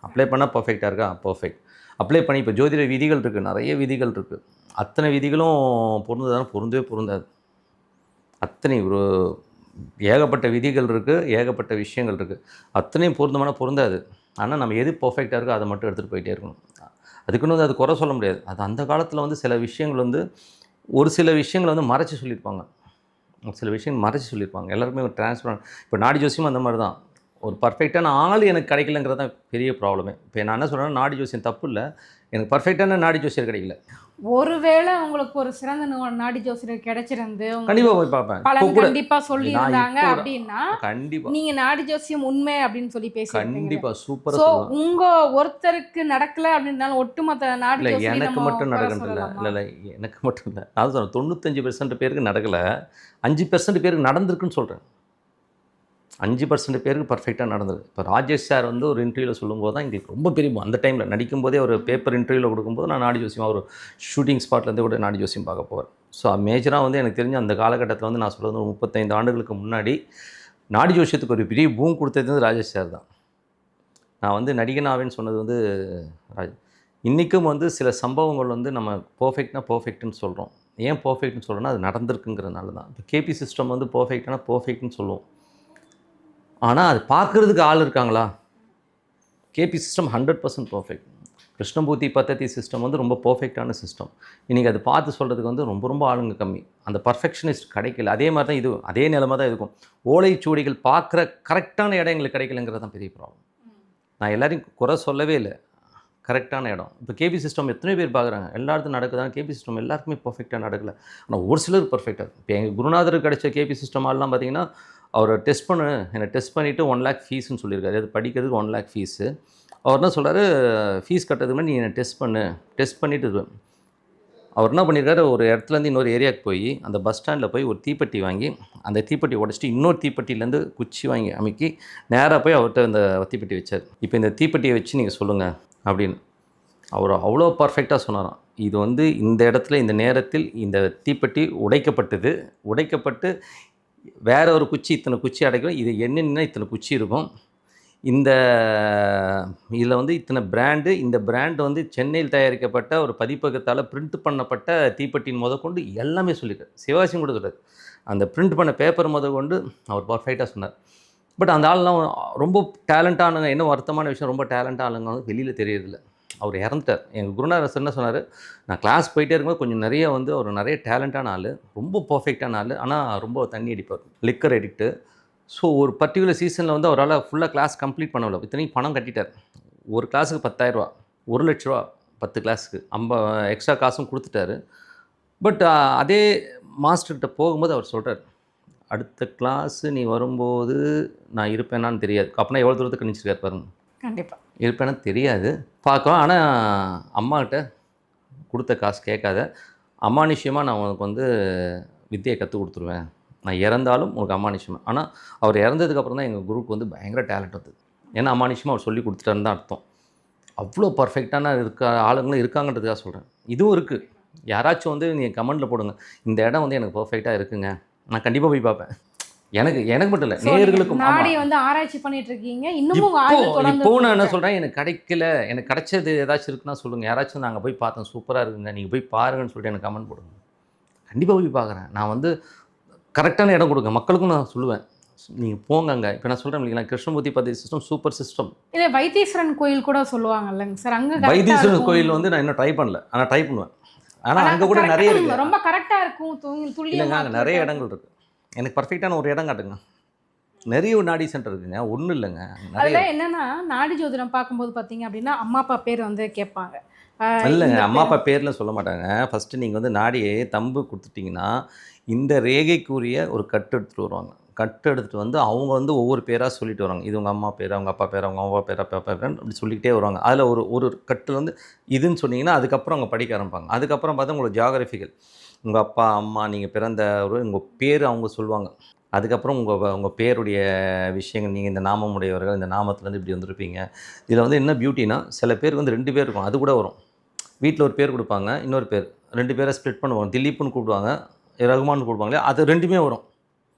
அப்ளை பண்ணால் பர்ஃபெக்டாக இருக்கா, பர்ஃபெக்ட். அப்ளை பண்ணி இப்போ ஜோதிட விதிகள் இருக்குது, நிறைய விதிகள் இருக்குது. அத்தனை விதிகளும் பொருந்ததான பொருந்தாது. அத்தனை ஒரு ஏகப்பட்ட விதிகள் இருக்குது, ஏகப்பட்ட விஷயங்கள் இருக்குது. அத்தனையும் பொருந்தாது. ஆனால் நம்ம எது பர்ஃபெக்டாக இருக்கோ அதை மட்டும் எடுத்துகிட்டு போயிட்டே இருக்கணும். அதுக்குன்னு வந்து அது குறை சொல்ல முடியாது. அது அந்த காலத்தில் வந்து சில விஷயங்கள் வந்து ஒரு சில விஷயங்களை வந்து மறைச்சி சொல்லியிருப்பாங்க. எல்லாருமே ஒரு டிரான்ஸ்பரண்ட். இப்போ நாடி ஜோசியமும் அந்த மாதிரி தான். ஒரு பர்ஃபெக்டான ஆள் எனக்கு கிடைக்கலங்கிறது தான் பெரிய ப்ராப்ளமே. இப்போ நான் என்ன சொல்கிறேன்னா, நாடி ஜோசியம் தப்பு இல்லை, எனக்கு பர்ஃபெக்டான நாடி ஜோசியர் கிடைக்கல. ஒருவேளை உங்களுக்கு ஒரு சிறந்த நாடி ஜோசியர் கிடைச்சிருந்து கண்டிப்பாக போய் பார்ப்பேன். பலன் கண்டிப்பா சொல்லி நான் இருந்தாங்க இப்போ அப்படின்னா கண்டிப்பாக நீங்க நாடி ஜோசியம் உண்மை அப்படின்னு சொல்லி பேசுறீங்க. கண்டிப்பாக சூப்பராக சோ சொல்லுவேன். உங்க ஒருத்தருக்கு நடக்கல அப்படின்னாலும் ஒட்டுமொத்த நாடி இல்லை ஜோசியம் எனக்கு மட்டும் நடக்கணும் இல்லை இல்லை இல்லை எனக்கு மட்டும் இல்லை. அதான் சொல்கிறேன், 95% பேருக்கு நடக்கலை, 5% பேருக்கு நடந்திருக்குன்னு சொல்கிறேன். 5% பேருக்கு பர்ஃபெக்டாக நடந்தது. இப்போ ராஜேஷ் சார் வந்து ஒரு இன்டர்வியூவில் சொல்லும்போது தான் எங்களுக்கு ரொம்ப பெரிய, அந்த டைமில் நடிக்கும்போதே ஒரு பேப்பர் இன்டர்வியூவில் கொடுக்கும்போது நான் நாடி ஜோசியம், ஒரு ஷூட்டிங் ஸ்பாட்லேருந்து கூட நாடி ஜோசியம் பார்க்க போவேன். ஸோ மேஜராக வந்து எனக்கு தெரிஞ்ச அந்த காலகட்டத்தில் வந்து நான் சொல்கிறது ஒரு 35 ஆண்டுகளுக்கு முன்னாடி நாடி ஜோசியத்துக்கு ஒரு பெரிய பூம் கொடுத்தது வந்து ராஜேஷ் சார் தான். நான் வந்து நடிகனாவேன்னு சொன்னது வந்து இன்றைக்கும் வந்து சில சம்பவங்கள் வந்து நம்ம பர்ஃபெக்ட்னு சொல்கிறோம். ஏன் பர்ஃபெக்ட்னு சொல்கிறோன்னா அது நடந்திருக்குங்கிறதுனால தான். இப்போ கேபி சிஸ்டம் வந்து பர்ஃபெக்ட்னு சொல்லுவோம். ஆனால் அது பார்க்குறதுக்கு ஆள் இருக்காங்களா? KP system 100% perfect. கிருஷ்ணமூர்த்தி பத்ததி சிஸ்டம் வந்து ரொம்ப பர்ஃபெக்டான சிஸ்டம். இன்றைக்கி அது பார்த்து சொல்கிறதுக்கு வந்து ரொம்ப ஆளுங்க கம்மி. அந்த பர்ஃபெக்ஷனிஸ்ட் கிடைக்கல. அதே மாதிரி தான் இது, அதே நிலைமை தான் இருக்கும். ஓலைச்சுவடிகள் பார்க்குற கரெக்டான இடம் எங்களுக்கு கிடைக்கலங்கிறது தான் பெரிய ப்ராப்ளம். நான் எல்லாரையும் குறை சொல்லவே இல்லை, கரெக்டான இடம். இப்போ கேபி சிஸ்டம் எத்தனை பேர் பார்க்குறாங்க, எல்லாத்துக்கும் நடக்குதான். கேபி சிஸ்டம் எல்லாருக்குமே பர்ஃபெக்டாக நடக்கலை, ஆனால் ஒரு சிலர் பர்ஃபெக்டாக. இப்போ எங்கள் குருநாதருக்கு கிடைச்ச கேபி சிஸ்டம் ஆள்லாம் பார்த்தீங்கன்னா, அவரை என்னை டெஸ்ட் பண்ணிவிட்டு 1 lakh ஃபீஸ்ன்னு சொல்லியிருக்காரு. அது படிக்கிறதுக்கு 1 lakh ஃபீஸு. அவர் என்ன சொல்கிறாரு, ஃபீஸ் கட்டுறதுக்கு முன்னாடி நீ என்னை டெஸ்ட் பண்ணிவிட்டு அவர் என்ன பண்ணியிருக்காரு, ஒரு இடத்துலேருந்து இன்னொரு ஏரியாவுக்கு போய் அந்த பஸ் ஸ்டாண்டில் போய் ஒரு தீப்பெட்டி வாங்கி அந்த தீப்பெட்டி உடச்சிட்டு இன்னொரு தீப்பெட்டிலேருந்து குச்சி வாங்கி அமைக்கி நேராக போய் அவர்கிட்ட இந்த தீப்பெட்டி வச்சார். இப்போ இந்த தீப்பெட்டியை வச்சு நீங்கள் சொல்லுங்கள் அப்படின்னு. அவர் அவ்வளோ பர்ஃபெக்டாக சொன்னாராம். இது வந்து இந்த இடத்துல இந்த நேரத்தில் இந்த தீப்பெட்டி உடைக்கப்பட்டு வேற ஒரு குச்சி, இத்தனை குச்சி அடைக்கும், இது என்னென்னா இத்தனை குச்சி இருக்கும், இந்த இதில் வந்து இத்தனை பிராண்டு, இந்த பிராண்டு வந்து சென்னையில் தயாரிக்கப்பட்ட ஒரு பதிப்பகத்தால் பிரிண்ட் பண்ணப்பட்ட தீப்பெட்டின் முதற்கொண்டு எல்லாமே சொல்லியிருக்காரு. சிவாசியும் கூட சொல்கிறார். அந்த பிரிண்ட் பண்ண பேப்பர் முதற்கொண்டு அவர் பர்ஃபெக்டாக சொன்னார். பட் அந்த ஆள்லாம் ரொம்ப டேலண்டானுங்க. என்ன வருத்தமான விஷயம், ரொம்ப டேலண்டாக ஆளுங்க வந்து வெளியில் தெரியறதில்ல. அவர் இறந்துட்டார். எங்கள் குருநாதர் என்ன சொன்னார், நான் கிளாஸ் போயிட்டே இருக்கும்போது கொஞ்சம் அவர் நிறைய டேலண்டான ஆள், ரொம்ப பர்ஃபெக்டான ஆள், ஆனால் ரொம்ப தண்ணி அடிப்பார், லிக்கர் அடிக்ட்டு. ஸோ ஒரு பர்டிகுலர் சீசனில் வந்து அவரால் ஃபுல்லாக கிளாஸ் கம்ப்ளீட் பண்ணல. இத்தனையும் பணம் கட்டிட்டார். ஒரு கிளாஸுக்கு 10,000 ரூபா, 1 லட்ச ரூபா 10 கிளாஸுக்கு, எக்ஸ்ட்ரா காசும் கொடுத்துட்டாரு. பட் அதே மாஸ்டர்கிட்ட போகும்போது அவர் சொல்கிறார், அடுத்த கிளாஸு நீ வரும்போது நான் இருப்பேனான்னு தெரியாது. அப்படின்னா எவ்வளோ தூரத்துக்கு கணிச்சிருக்காரு பாருங்கள். கண்டிப்பாக இருப்பேனா தெரியாது, பார்க்கலாம். ஆனால் அம்மாக்கிட்ட கொடுத்த காசு கேட்காத, அமானுஷ்யமாக நான் உனக்கு வந்து வித்தியை கற்றுக் கொடுத்துருவேன், நான் இறந்தாலும் உனக்கு அமானுஷ்யமாக. ஆனால் அவர் இறந்ததுக்கப்புறம் தான் எங்கள் குரூப் வந்து பயங்கர டேலண்ட் வந்தது. ஏன்னா அமானுஷ்யமாக அவர் சொல்லி கொடுத்துட்டாருன்னு தான் அர்த்தம். அவ்வளோ பர்ஃபெக்டான ஆளுங்களும் இருக்காங்கன்றதுக்காக சொல்கிறேன். இதுவும் இருக்குது. யாராச்சும் வந்து நீங்கள் கமெண்டில் போடுங்க, இந்த இடம் வந்து எனக்கு பர்ஃபெக்டாக இருக்குங்க, நான் கண்டிப்பாக போய் பார்ப்பேன். எனக்கு மட்டும் இல்லை, நேயர்களுக்கும். நாடி வந்து ஆராய்ச்சி பண்ணிட்டு இருக்கீங்க இன்னும். இப்போ நான் என்ன சொல்கிறேன், எனக்கு கிடைக்கல, எனக்கு கிடைச்சது ஏதாச்சும் இருக்குன்னா சொல்லுங்கள். யாராச்சும் நாங்கள் போய் பார்த்தோம் சூப்பராக இருக்குங்க, நீங்கள் போய் பாருங்கன்னு சொல்லிட்டு எனக்கு கமெண்ட் போடுங்க. கண்டிப்பாக போய் பார்க்குறேன். நான் வந்து கரெக்டான இடம் கொடுங்க, மக்களுக்கும் நான் சொல்லுவேன், நீங்கள் போங்க. இப்போ நான் சொல்கிறேன் இல்லைங்களா, கிருஷ்ணமூர்த்தி பத்ததி சிஸ்டம் சூப்பர் சிஸ்டம். இல்லை வைத்தீஸ்வரன் கோயில் கூட சொல்லுவாங்க இல்லைங்க சார், அங்கே வைத்தீஸ்வரன் கோயில் வந்து நான் இன்னும் ட்ரை பண்ணல, ஆனால் ட்ரை பண்ணுவேன். ஆனால் அங்கே கூட நிறைய இருக்குது, ரொம்ப கரெக்டாக இருக்கும், இல்லைங்க அங்கே நிறைய இடங்கள் இருக்குது. எனக்கு பர்ஃபெக்டான ஒரு இடம் காட்டுங்க. நிறைய நாடி சென்டர் இருக்குங்க, ஒன்றும் இல்லைங்க. அதில் என்னென்னா நாடி ஜோதிடம் பார்க்கும்போது பார்த்தீங்க அப்படின்னா அம்மா அப்பா பேர் வந்து கேட்பாங்க. இல்லைங்க, அம்மா அப்பா பேர்லாம் சொல்ல மாட்டாங்க. ஃபஸ்ட்டு நீங்கள் வந்து நாடியை தம்பு கொடுத்துட்டிங்கன்னா இந்த ரேகைக்குரிய ஒரு கட்டு எடுத்துகிட்டு வருவாங்க. கட்டு எடுத்துகிட்டு வந்து அவங்க வந்து ஒவ்வொரு பேராக சொல்லிட்டு வராங்க. இது உங்கள் அம்மா பேர், அவங்க அப்பா பேர், அவங்க அம்மா பேர், அப்பா பேர், அப்படி சொல்லிக்கிட்டே வருவாங்க. அதில் ஒரு கட்டில் வந்து இதுன்னு சொன்னீங்கன்னா அதுக்கப்புறம் அவங்க படிக்க ஆரம்பிப்பாங்க. அதுக்கப்புறம் பார்த்தா உங்களுக்கு ஜியாகிரபிக்கல், உங்கள் அப்பா அம்மா நீங்கள் பிறந்த உங்கள் பேர் அவங்க சொல்லுவாங்க. அதுக்கப்புறம் உங்கள் பேருடைய விஷயங்கள், நீங்கள் இந்த நாமம் உடையவர்கள், இந்த நாமத்துலேருந்து இப்படி வந்திருப்பீங்க. இதில் வந்து என்ன பியூட்டினா, சில பேருக்கு வந்து 2 பேர் இருக்கும், அது கூட வரும். வீட்டில் ஒரு பேர் கொடுப்பாங்க, இன்னொரு பேர், 2 பேரை ஸ்ப்ளிட் பண்ணுவாங்க. திலீப்னு கூப்பிடுவாங்க, ரகுமான் கூப்பிடுவாங்களே, அது 2மே வரும்.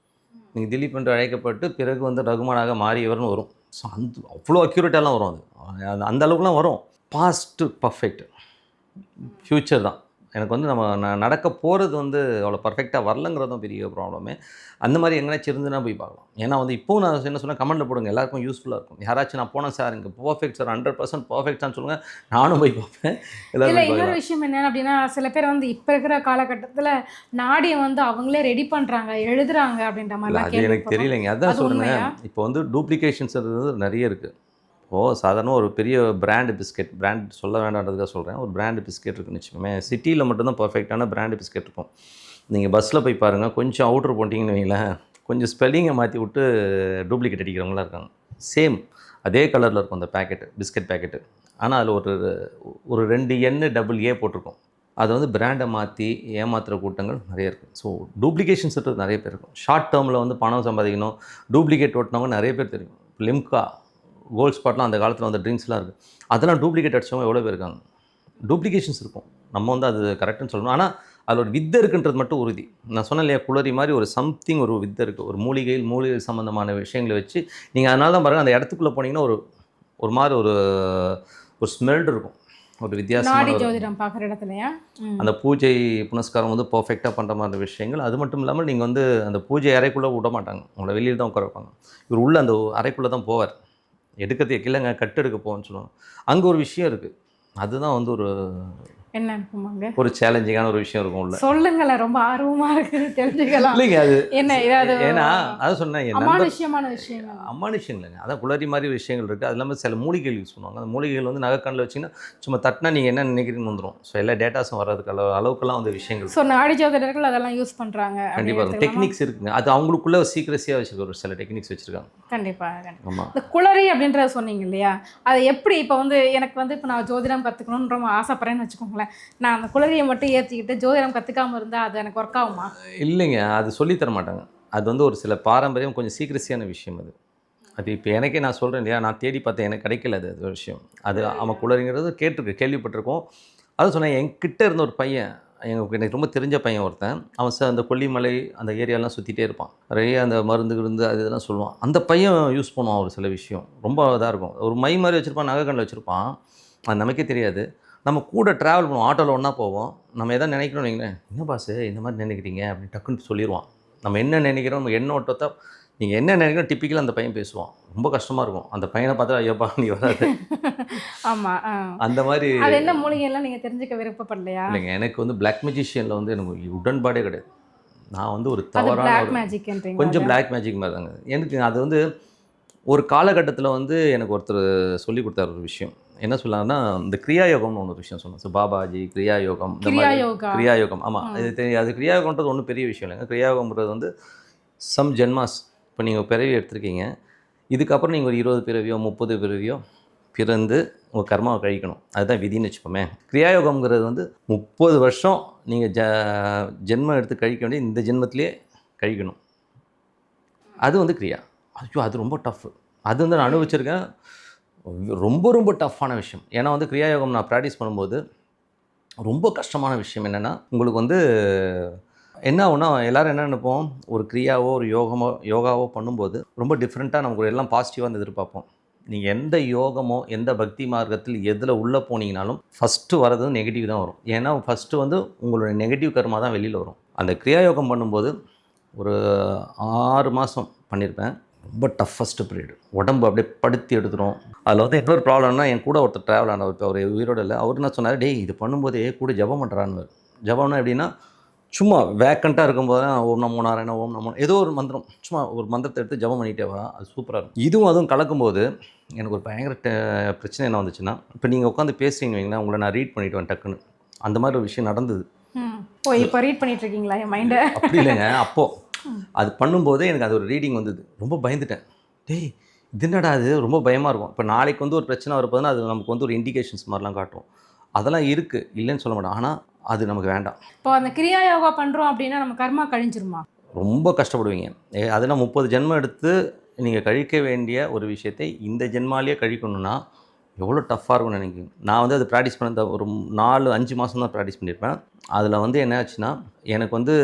நீங்கள் திலீப் என்று அழைக்கப்பட்டு பிறகு வந்து ரகுமானாக மாறியவர்னு வரும். ஸோ அவ்வளோ அக்யூரேட்டாலாம் வரும். அது அந்த அளவுக்குலாம் வரும். பாஸ்ட்டு பர்ஃபெக்ட், ஃப்யூச்சர் தான். எனக்கு வந்து நான் நடக்க போகிறது வந்து அவ்வளோ பர்ஃபெக்டாக வரலங்கிறதும் பெரிய ப்ராப்ளமே. அந்த மாதிரி எங்கேனாச்சும் இருந்துன்னா போய் பார்க்கலாம். ஏன்னா வந்து இப்போவும் நான் என்ன சொன்னேன், கமெண்ட்டில் போடுங்க, எல்லாருக்கும் யூஸ்ஃபுல்லாக இருக்கும். யாராச்சும் நான் போனேன் சார் இங்கே பர்ஃபெக்ட் சார் 100% பர்ஃபெக்டான்னு சொல்லுங்கள், நானும் போய் பார்ப்பேன். எல்லாரும் இல்லை போய் இன்னொரு பார்க்கலாம். விஷயம் என்ன அப்படின்னா சில பேர் வந்து இப்போ இருக்கிற காலகட்டத்தில் நாடியை வந்து அவங்களே ரெடி பண்ணுறாங்க எழுதுறாங்க அப்படின்ற இல்லை மாதிரிலாம் அது எனக்கு தெரியலைங்க. அதான் அது சொல்கிறேன், உண்மையா? இப்போ வந்து டூப்ளிகேஷன்ஸ் நிறைய இருக்குது. சாதாரண ஒரு பெரிய பிராண்டு பிஸ்கெட், பிராண்ட் சொல்ல வேண்டான்றதுக்காக சொல்கிறேன், ஒரு பிராண்டு பிஸ்கெட் இருக்குன்னு வச்சுக்கோமே, சிட்டியில் மட்டும்தான் பர்ஃபெக்டான பிராண்டு பிஸ்கெட் இருக்கும். நீங்கள் பஸ்ஸில் போய் பாருங்கள், கொஞ்சம் அவுட்ரு போட்டிங்கன்னு வைங்களேன், கொஞ்சம் ஸ்பெல்லிங்கை மாற்றி விட்டு டூப்ளிகேட் அடிக்கிறவங்களாம் இருக்காங்க. சேம் அதே கலரில் இருக்கும் அந்த பேக்கெட்டு, பிஸ்கெட் பேக்கெட்டு. ஆனால் அதில் ஒரு 2 N டபுள் ஏ போட்டிருக்கும். அதை வந்து பிராண்டை மாற்றி ஏமாத்துகிற கூட்டங்கள் நிறைய இருக்குது. ஸோ டூப்ளிகேஷன்ஸ் நிறைய பேர் இருக்கும். ஷார்ட் டேர்மில் வந்து பணம் சம்பாதிக்கணும், டூப்ளிகேட் ஓட்டினவங்க நிறைய பேர் தெரியும். லிம்கா, கோல்ட் ஸ்பாட்லாம் அந்த காலத்தில் வந்து ட்ரிங்க்ஸ்லாம் இருக்குது. அதெல்லாம் டூப்ளிகேட் அடிச்சவங்க எவ்வளோ பேர் இருக்காங்க. டூப்ளிகேஷன்ஸ் இருக்கும், நம்ம வந்து அது கரெக்டுன்னு சொல்லணும். ஆனால் அதில் ஒரு வித்தை இருக்குன்றது மட்டும் உறுதி. நான் சொன்னேன் இல்லையா, குளறி மாதிரி ஒரு சம்திங் ஒரு வித்தை இருக்குது. ஒரு மூலிகை சம்மந்தமான விஷயங்களை வச்சு நீங்கள் அதனால தான் பாருங்கள், அந்த இடத்துக்குள்ளே போனீங்கன்னா ஒரு மாதிரி ஒரு ஸ்மெல் இருக்கும், ஒரு நாடி வித்தியாசமான ஜோதிடம் பார்க்குற இடத்துலையா? அந்த பூஜை புனஸ்காரம் வந்து பர்ஃபெக்டாக பண்ணுற மாதிரி விஷயங்கள். அது மட்டும் இல்லாமல் நீங்கள் வந்து அந்த பூஜை அறைக்குள்ளே விட மாட்டாங்க, உங்களை வெளியில் தான் உட்கார வைப்பாங்க. இவர் உள்ள அந்த அறைக்குள்ளே தான் போவார், எடுக்கிறதுக்கு இல்லைங்க கட்டு எடுக்க போவோன்னு சொல்லுவாங்க. அங்கே ஒரு விஷயம் இருக்குது, அதுதான் வந்து என்ன இருக்குமாங்க? ஒரு சேலஞ்சிங்கான ஒரு விஷயம் இருக்கும் உள்ள. சொல்லுங்களேன், ரொம்ப ஆர்வமாக இருக்குது தெரிஞ்சுக்கலாம். இல்லைங்க அது என்ன ஏதாவது ஏன்னா அதான் சொன்னேன், என் நண்பர் அமானுஷ்யமான விஷயங்கள்? அம்மானுஷன் இல்லைங்க, அதான் குளறி மாதிரி விஷயங்கள் இருக்குது. அது இல்லாமல் சில மூலிகைகள் யூஸ் பண்ணுவாங்க. அந்த மூலிகைகள் வந்து நகைக்கண்ணில் வச்சிங்கன்னா சும்மா தட்டினா நீங்கள் என்ன நினைக்கிறீங்கன்னு வந்துடும். ஸோ எல்லா டேட்டாஸும் வர்றதுக்கு அளவுக்குலாம் வந்து விஷயங்கள் ஸோ நாடி ஜோதிடர்கள் அதெல்லாம் யூஸ் பண்ணுறாங்க. கண்டிப்பாக டெக்னிக்ஸ் இருக்குங்க. அது அவங்களுக்குள்ள சீக்ரெசியாக வச்சுருக்க ஒரு சில டெக்னிக்ஸ் வச்சுருக்காங்க. கண்டிப்பாக. ஆமாம். இந்த குளறி அப்படின்றத சொன்னீங்க இல்லையா, அது எப்படி இப்போ வந்து எனக்கு வந்து இப்போ நான் ஜோதிடம் கற்றுக்கணுன்னு ரொம்ப ஆசைப்பட்றேன்னு வச்சுக்கோங்களேன், நான் அந்த குளறியை மட்டும் ஏற்றிக்கிட்டு ஜோதிடம் கற்றுக்காமல் இருந்தால் அது எனக்கு ஒர்க் ஆகுமா? இல்லைங்க, அது சொல்லித்தர மாட்டாங்க. அது வந்து ஒரு சில பாரம்பரியம், கொஞ்சம் சீக்ரெசியான விஷயம் அது. அது இப்போ எனக்கே நான் சொல்கிறேன் இல்லையா, நான் தேடி பார்த்தேன், எனக்கு கிடைக்கல அது ஒரு விஷயம். அது அவன் குளறிங்கிறது கேள்விப்பட்டிருக்கோம். அதுவும் சொன்னேன், என்கிட்ட இருந்த ஒரு பையன், எனக்கு ரொம்ப தெரிஞ்ச பையன் ஒருத்தன், அவன் அந்த கொல்லிமலை அந்த ஏரியாலாம் சுற்றிட்டே இருப்பான், நிறைய அந்த மருந்து அது இதெல்லாம் சொல்லுவான். அந்த பையன் யூஸ் பண்ணுவான் ஒரு சில விஷயம், ரொம்ப இதாக இருக்கும். ஒரு மை மாதிரி வச்சுருப்பான், நகைக்கண்ணில் வச்சுருப்பான், அது நமக்கே தெரியாது. நம்ம கூட ட்ராவல் பண்ணுவோம், ஆட்டோவில் ஒன்றா போவோம். நம்ம எதாவது நினைக்கிறோம் வைங்களேன், என்ன பாஸு இந்த மாதிரி நினைக்கிறீங்க அப்படின்னு டக்குன்னு சொல்லிடுவான். நம்ம என்ன நினைக்கிறோம், நம்ம எண்ணோட்டத்தை நீங்கள் என்ன நினைக்கிறோம் டிப்பிக்கலாக அந்த பையன் பேசுவான். ரொம்ப கஷ்டமாக இருக்கும் அந்த பையனை பார்த்தா, ஐயோப்பா நீ வராது. ஆமாம். அந்த மாதிரி அது என்ன மூலிகைலாம் நீங்கள் தெரிஞ்சுக்க விருப்பப்படலையா? இல்லைங்க, எனக்கு வந்து பிளாக் மேஜிஷியனில் வந்து எனக்கு உடன்பாடே கிடையாது. நான் வந்து ஒரு அது தவறான பிளாக் மேஜிக்ன்றீங்க? கொஞ்சம் பிளாக் மேஜிக் மாதிரி தாங்க. எனக்கு அது வந்து ஒரு காலகட்டத்தில் வந்து எனக்கு ஒருத்தர் சொல்லி கொடுத்தார் ஒரு விஷயம். என்ன சொல்லாங்கன்னா, இந்த கிரியா யோகம்னு ஒரு விஷயம் சொன்னேன். ஸோ பாபாஜி கிரியா யோகம், இந்த கிரியா மாதிரி யோகா. கிரியா யோகம். ஆமாம், அது கிரியா யோகம்ன்றது ஒன்றும் பெரிய விஷயம் இல்லைங்க. கிரியா யோகம்ன்றது வந்து சம் ஜென்மாஸ், இப்போ நீங்கள் பிறவி எடுத்திருக்கீங்க, இதுக்கப்புறம் நீங்கள் ஒரு 20 பிறவியோ 30 பிறவியோ பிறந்து உங்கள் கர்மாவை கழிக்கணும், அதுதான் விதின்னு வச்சுப்போமே. கிரியாயோகம்ங்கிறது வந்து 30 வருஷம் நீங்கள் ஜென்மம் எடுத்து கழிக்க வேண்டிய இந்த ஜென்மத்திலே கழிக்கணும். அது வந்து கிரியா. ஐயோ அது ரொம்ப டஃப். அது வந்து நான் அனுபவிச்சிருக்கேன், ரொம்ப ரொம்ப டஃப்பான விஷயம். ஏன்னா வந்து கிரியாயோகம் நான் ப்ராக்டிஸ் பண்ணும்போது ரொம்ப கஷ்டமான விஷயம் என்னென்னா, உங்களுக்கு வந்து என்ன ஆகுனா, எல்லோரும் என்ன நினைப்போம், ஒரு கிரியாவோ ஒரு யோகாவோ பண்ணும்போது ரொம்ப டிஃப்ரெண்ட்டாக நமக்கு எல்லாம் பாசிட்டிவாக வந்து எதிர்பார்ப்போம். நீங்கள் எந்த யோகமோ எந்த பக்தி மார்க்கத்தில் எதில் உள்ளே போனீங்கனாலும் ஃபஸ்ட்டு வரது நெகட்டிவ் தான் வரும். ஏன்னா ஃபஸ்ட்டு வந்து உங்களுடைய நெகட்டிவ் கர்மா தான் வெளியில் வரும். அந்த கிரியா யோகம் பண்ணும்போது ஒரு 6 மாதம் பண்ணியிருப்பேன். ரொம்ப டஃபஸ்ட்டு பீரியட், உடம்பு அப்படியே படுத்தி எடுத்துரும். அதில் வந்து இன்னொரு ப்ராப்ளம்னா, என் கூட ஒருத்தர் ட்ராவல் ஆனவர், இப்போ அவர் உயிரோடு இல்லை. அவர் என்ன சொன்னார், டேய் இது பண்ணும்போதே கூட ஜபம் பண்ணுறான்னு. ஜபம்னா எப்படின்னா, சும்மா வேக்கண்ட்டாக இருக்கும்போது தான் ஓம் நமோ நாராயண, ஓம் நமோ ஏதோ ஒரு மந்திரம், சும்மா ஒரு மந்திரத்தை எடுத்து ஜபம் பண்ணிகிட்டே வா, அது சூப்பராக இருக்கும். அதுவும் கலக்கும்போது எனக்கு ஒரு பயங்கர பிரச்சனை என்ன வந்துச்சுன்னா, இப்போ நீங்கள் உட்காந்து பேசுகிறீங்க வைங்களேன், உங்களை நான் ரீட் பண்ணிவிடுவேன் டக்குன்னு. அந்த மாதிரி ஒரு விஷயம் நடந்தது. இப்போ ரீட் பண்ணிட்டு இருக்கீங்களா என் மைண்டை? அப்படி இல்லைங்க, அப்போது அது பண்ணும்போதே எனக்கு அது ஒரு ரீடிங் வந்தது. ரொம்ப பயந்துட்டேன். டேய் இது என்னடா அது, ரொம்ப பயமாக இருக்கும். இப்போ நாளைக்கு வந்து ஒரு பிரச்சனை வரப்போதுன்னா அது நமக்கு வந்து ஒரு இண்டிகேஷன்ஸ் மாதிரிலாம் காட்டும். அதெல்லாம் இருக்குது, இல்லைன்னு சொல்ல மாட்டேன். ஆனால் அது நமக்கு வேண்டாம். இப்போ அந்த கிரியா யோகா பண்ணுறோம் அப்படின்னா நம்ம கர்மா கழிஞ்சிருமா? ரொம்ப கஷ்டப்படுவீங்க. அதெல்லாம் 30 ஜென்மம் எடுத்து நீங்கள் கழிக்க வேண்டிய ஒரு விஷயத்தை இந்த ஜென்மாலேயே கழிக்கணும்னா எவ்வளோ டஃப்பாக இருக்கும்னு நினைக்கிறீங்க. நான் வந்து அது ப்ராக்டிஸ் பண்ண ஒரு 4-5 மாதம் தான் ப்ராக்டிஸ் பண்ணியிருப்பேன். அதில் வந்து என்ன ஆச்சுன்னா, எனக்கு வந்து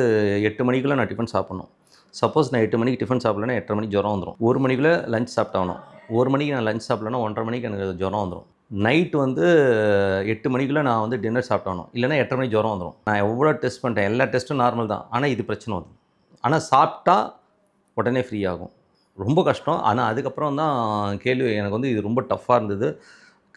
8 மணிக்குள்ளே நான் டிஃபன் சாப்பிட்ணும். சப்போஸ் நான் 8 மணிக்கு டிஃபன் சாப்பிட்லன்னா 8:30 மணிக்கு ஜுரம் வந்துடும். 1 மணிக்குள்ளே லஞ்ச் சாப்பிட்டாகணும். 1 மணிக்கு நான் லஞ்ச் சாப்பிட்லன்னா 1:30 மணிக்கு எனக்கு ஜுரம் வந்துடும். நைட் வந்து 8 மணிக்குள்ளே நான் வந்து டின்னர் சாப்பிட்டாகணும், இல்லைன்னா 8:30 மணிக்கு ஜுரம் வந்துடும். நான் எவ்வளோ டெஸ்ட் பண்ணிட்டேன், எல்லா டெஸ்ட்டும் நார்மல் தான், ஆனால் இது பிரச்சனை வரும். ஆனால் சாப்பிட்டா உடனே ஃப்ரீ ஆகும். ரொம்ப கஷ்டம். ஆனால் அதுக்கப்புறம் தான் கேள்வி எனக்கு வந்து இது ரொம்ப டஃப்பாக இருந்தது.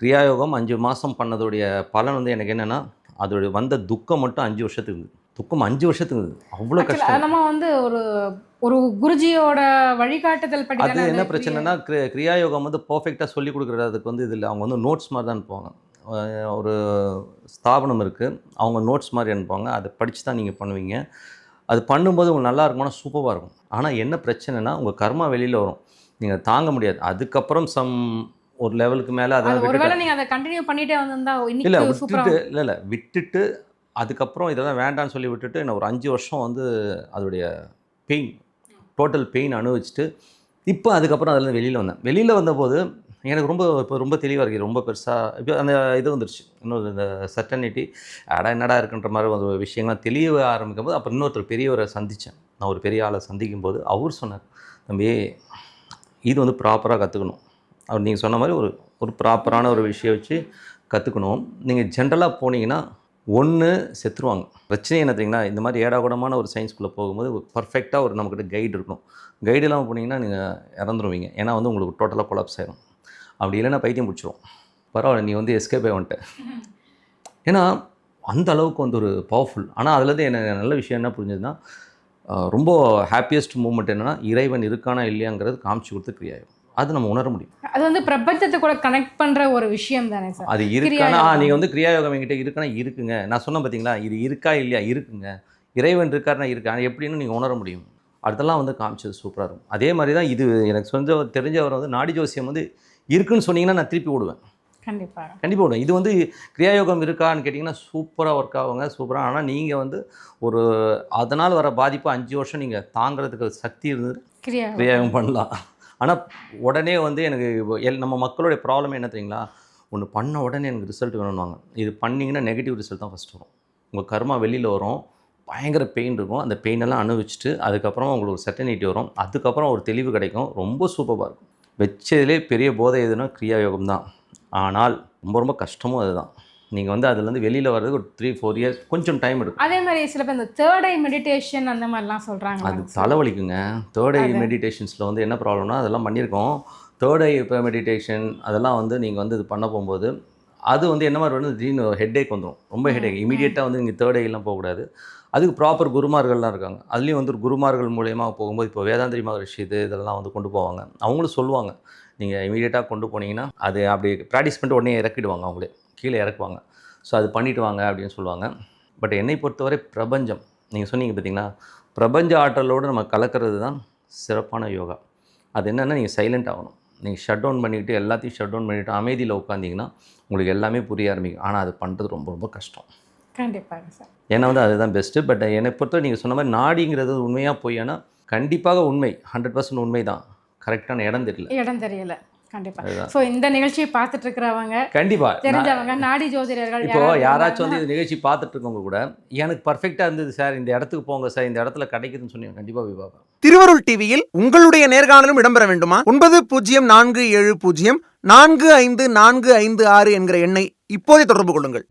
கிரியாயோகம் 5 மாதம் பண்ணதோடைய பலன் வந்து எனக்கு என்னென்னா, அதோடைய வந்த துக்கம் மட்டும் 5 வருஷத்துக்கு இருந்தது. துக்கம் 5 வருஷத்துக்கு இருந்தது. அவ்வளோ கஷ்டம். நம்ம வந்து ஒரு குருஜியோட வழிகாட்டுதல் படி அது என்ன பிரச்சனைனா, கிரியாயோகம் வந்து பர்ஃபெக்டாக சொல்லிக் கொடுக்குறதுக்கு வந்து இதில் அவங்க வந்து நோட்ஸ் மாதிரி தான் அனுப்புவாங்க. ஒரு ஸ்தாபனம் இருக்குது, அவங்க நோட்ஸ் மாதிரி அனுப்புவாங்க. அதை படித்து தான் நீங்கள் பண்ணுவீங்க. அது பண்ணும்போது உங்களுக்கு நல்லா இருக்கும்னா சூப்பராக இருக்கும். ஆனால் என்ன பிரச்சனைனா, உங்கள் கர்மா வெளியில் வரும், நீங்கள் தாங்க முடியாது. அதுக்கப்புறம் ஒரு லெவலுக்கு மேலே அதை ஒருவேளை நீங்கள் அதை கண்டினியூ பண்ணிகிட்டே வந்திருந்தா இல்லை விட்டுட்டு அதுக்கப்புறம் இதெல்லாம் வேண்டான்னு சொல்லி விட்டுட்டு நான் ஒரு 5 வருஷம் வந்து அதோடைய பெயின், டோட்டல் பெயின் அனுபவிச்சுட்டு இப்போ அதுக்கப்புறம் அதில் வெளியில் வந்தேன். வெளியில் வந்தபோது எனக்கு இப்போ ரொம்ப தெளிவாக இருக்குது. ரொம்ப பெருசாக இப்போ அந்த இது வந்துருச்சு, இன்னொரு இந்த சர்டனிட்டி என்னடா இருக்குன்ற மாதிரி ஒரு விஷயங்கள்லாம் தெளிவ ஆரம்பிக்கும் போது, அப்புறம் இன்னொருத்தர் பெரியவரை சந்தித்தேன். நான் ஒரு பெரிய ஆளை சந்திக்கும் போது அவர் சொன்னார், தம்பி இது வந்து ப்ராப்பராக கற்றுக்கணும். அவர் நீங்கள் சொன்ன மாதிரி ஒரு ப்ராப்பரான ஒரு விஷயம் வச்சு கற்றுக்கணும். நீங்கள் ஜென்ரலாக போனீங்கன்னா ஒன்று செத்துருவாங்க. பிரச்சனை என்ன தெரியுங்களா, இந்த மாதிரி ஏடாகூடமான ஒரு சயின்ஸ்குள்ளே போகும்போது பர்ஃபெக்டாக ஒரு நம்மக்கிட்ட கைடு இருக்கணும். கைடு இல்லாமல் போனீங்கன்னா நீங்கள் இறந்துருவீங்க. ஏன்னா வந்து உங்களுக்கு டோட்டலாக கொலாப்ஸ் ஆயிடும். அப்படி இல்லைன்னா பைத்தியம் பிடிச்சிரும். பரவாயில்ல, நீ வந்து எஸ்கேப் ஆகி வந்துட்ட. ஏன்னா அந்த அளவுக்கு வந்து ஒரு பவர்ஃபுல். ஆனால் அதுலேருந்து எனக்கு நல்ல விஷயம் என்ன புரிஞ்சதுன்னா, ரொம்ப ஹாப்பியஸ்ட் மூமெண்ட் என்னென்னா, இறைவன் இருக்கானா இல்லையாங்கிறது காமிச்சு கொடுத்து கிரியாயோகம். அது நம்ம உணர முடியும். அது வந்து பிரபஞ்சத்தை கூட கனெக்ட் பண்ணுற ஒரு விஷயம் தானே சார். அது இருக்கானா, நீங்கள் வந்து கிரியாயோகம் என்கிட்ட இருக்குன்னா இருக்குங்க. நான் சொன்னேன் பார்த்தீங்களா, இது இருக்கா இல்லையா, இருக்குங்க. இறைவன் இருக்காருனா இருக்கா, எப்படின்னு நீங்கள் உணர முடியும். அதெல்லாம் வந்து காமிச்சது சூப்பராக இருக்கும். அதே மாதிரி தான் இது எனக்கு தெரிஞ்சவர் வந்து நாடி ஜோசியம் வந்து இருக்குன்னு சொன்னீங்கன்னா நான் திருப்பி விடுவேன். கண்டிப்பாக விடுவேன். இது வந்து கிரியாயோகம் இருக்கான்னு கேட்டிங்கன்னா சூப்பராக ஒர்க் ஆகுங்க, சூப்பராக. ஆனால் நீங்கள் வந்து அதனால் வர பாதிப்பு 5 வருஷம் நீங்கள் தாங்கிறதுக்கு சக்தி இருந்தது கிரியாயோகம் பண்ணலாம். ஆனால் உடனே வந்து எனக்கு நம்ம மக்களுடைய ப்ராப்ளம் என்ன தெரியுங்களா, ஒன்று பண்ண உடனே எனக்கு ரிசல்ட் வேணும்வாங்க. இது பண்ணிங்கன்னா நெகட்டிவ் ரிசல்ட் தான் ஃபஸ்ட் வரும். உங்கள் கர்மா வெளியில் வரும், பயங்கர பெயின் இருக்கும். அந்த பெயினெல்லாம் அனுபவிச்சுட்டு அதுக்கப்புறம் உங்களுக்கு ஒரு சர்டனிட்டி வரும். அதுக்கப்புறம் ஒரு தெளிவு கிடைக்கும். ரொம்ப சூப்பராக இருக்கும். வச்சதுலே பெரிய போதை எதுனா கிரியாயோகம் தான். ஆனால் ரொம்ப கஷ்டமும் அதுதான். நீங்கள் வந்து அதுலேருந்து வெளியில் வர்றதுக்கு ஒரு 3-4 இயர்ஸ் கொஞ்சம் டைம் எடுக்கும். அதே மாதிரி சில பேர் இந்த தேர்ட் ஐ மெடிடேஷன் அந்த மாதிரிலாம் சொல்கிறாங்க. அது தலைவலிக்குங்க. தேர்ட் ஐ மெடிடேஷன்ஸில் வந்து என்ன ப்ராப்ளம்னா, அதெல்லாம் பண்ணியிருக்கோம். தேர்ட் ஐ இப்போ மெடிடேஷன் அதெல்லாம் வந்து நீங்கள் வந்து இது பண்ண போகும்போது அது வந்து என்ன மாதிரி வந்து திடீர்னு ஹெட்டேக் வந்துடும். ரொம்ப ஹெட்டேக். இமீடியட்டாக வந்து நீங்கள் தேர்ட் ஐலாம் போகக்கூடாது. அதுக்கு ப்ராப்பர் குருமார்கள்லாம் இருக்காங்க. அதுலேயும் வந்து குருமார்கள் மூலயமா போகும்போது இப்போ வேதாந்திரி மகரிஷி இதெல்லாம் வந்து கொண்டு போவாங்க. அவங்களும் சொல்லுவாங்க, நீங்கள் இமீடியட்டாக கொண்டு போனீங்கன்னா அது அப்படி ப்ராக்டிஸ் பண்ணிட்டு உடனே இறக்கிடுவாங்க, அவங்களே கீழே இறக்குவாங்க. ஸோ அது பண்ணிவிட்டு வாங்க அப்படின்னு சொல்லுவாங்க. பட் என்னை பொறுத்தவரை பிரபஞ்சம், நீங்கள் சொன்னீங்க பார்த்தீங்கன்னா, பிரபஞ்ச ஆற்றலோடு நம்ம கலக்கிறது தான் சிறப்பான யோகா. அது என்னென்னா, நீங்கள் சைலண்ட் ஆகணும். நீங்கள் ஷட் டவுன் பண்ணிவிட்டு எல்லாத்தையும் ஷட் டவுன் பண்ணிவிட்டு அமைதியில் உட்காந்திங்கன்னா உங்களுக்கு எல்லாமே புரிய ஆரம்பிக்கும். ஆனால் அது பண்ணுறது ரொம்ப கஷ்டம். கண்டிப்பாக சார். ஏன்னா வந்து அதுதான் பெஸ்ட்டு. பட் என்னை பொறுத்தவரை நீங்கள் சொன்ன மாதிரி நாடிங்கிறது உண்மையாக பொய்யானா கண்டிப்பாக உண்மை, 100% உண்மை தான். கரெக்டான இடம் தெரியல. கண்டிப்பாக. ஸோ இந்த நிகழ்ச்சியை பார்த்துட்டு இருக்கிறவங்க கண்டிப்பாக தெரிஞ்சவங்க நாடி ஜோதிடர்கள் இப்போ யாராச்சும் வந்து இந்த நிகழ்ச்சி பார்த்துட்டு இருக்கவங்க கூட எனக்கு பர்ஃபெக்டாக இருந்தது சார், இந்த இடத்துக்கு போங்க சார், இந்த இடத்துல கிடைக்குதுன்னு சொன்னீங்க, கண்டிப்பாக போய் பார்ப்பேன். திருவருள் டிவியில் உங்களுடைய நேர்காணலும் இடம்பெற வேண்டுமா? 9047045456 என்கிற எண்ணை இப்போதே தொடர்பு கொள்ளுங்கள்.